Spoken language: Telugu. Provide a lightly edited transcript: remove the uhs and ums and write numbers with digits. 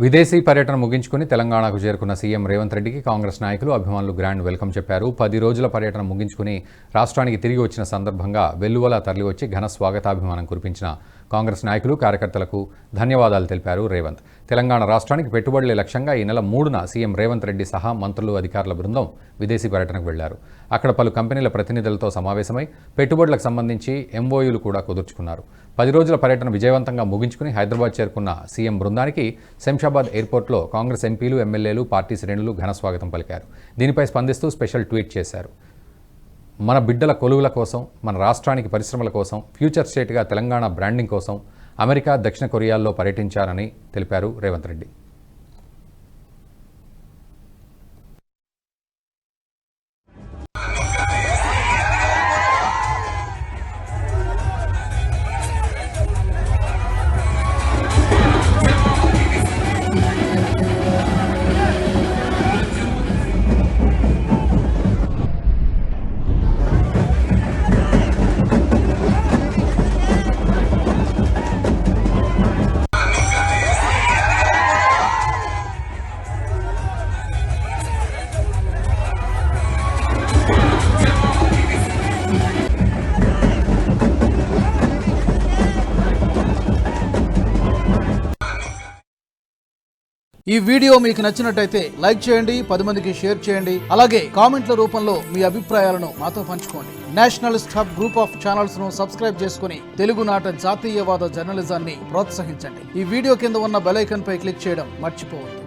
విదేశీ పర్యటన ముగించుకుని తెలంగాణకు చేరుకున్న సీఎం రేవంత్ రెడ్డికి కాంగ్రెస్ నాయకులు అభిమానులు గ్రాండ్ వెల్కమ్ చెప్పారు. 10 రోజుల పర్యటన ముగించుకుని రాష్ట్రానికి తిరిగి వచ్చిన సందర్భంగా వెల్లువలా తరలివచ్చి ఘన స్వాగతాభిమానం కురిపించిన కాంగ్రెస్ నాయకులు కార్యకర్తలకు ధన్యవాదాలు తెలిపారు రేవంత్. తెలంగాణ రాష్ట్రానికి పెట్టుబడులే లక్ష్యంగా ఈ నెల 3న సీఎం రేవంత్ రెడ్డి సహా మంత్రులు, అధికారుల బృందం విదేశీ పర్యటనకు వెళ్లారు. అక్కడ పలు కంపెనీల ప్రతినిధులతో సమావేశమై పెట్టుబడులకు సంబంధించి ఎంఓయూలు కూడా కుదుర్చుకున్నారు. 10 రోజుల పర్యటన విజయవంతంగా ముగించుకుని హైదరాబాద్ చేరుకున్న సీఎం బృందానికి శంషాబాద్ ఎయిర్పోర్ట్లో కాంగ్రెస్ ఎంపీలు, ఎమ్మెల్యేలు, పార్టీ శ్రేణులు ఘన స్వాగతం పలికారు. దీనిపై స్పందిస్తూ స్పెషల్ ట్వీట్ చేశారు. మన బిడ్డల కొలువుల కోసం, మన రాష్ట్రానికి పరిశ్రమల కోసం, ఫ్యూచర్ స్టేట్గా తెలంగాణ బ్రాండింగ్ కోసం అమెరికా, దక్షిణ కొరియాల్లో పర్యటించారని తెలిపారు రేవంత్ రెడ్డి. ఈ వీడియో మీకు నచ్చినట్టయితే లైక్ చేయండి, 10 మందికి షేర్ చేయండి. అలాగే కామెంట్ల రూపంలో మీ అభిప్రాయాలను మాతో పంచుకోండి. Nationalist hub group of channels ను సబ్స్క్రైబ్ చేసుకుని తెలుగునాట జాతీయవాద జర్నలిజాన్ని ప్రోత్సహించండి. ఈ వీడియో కింద ఉన్న బెల్ ఐకాన్ పై క్లిక్ చేయడం మర్చిపోవద్దు.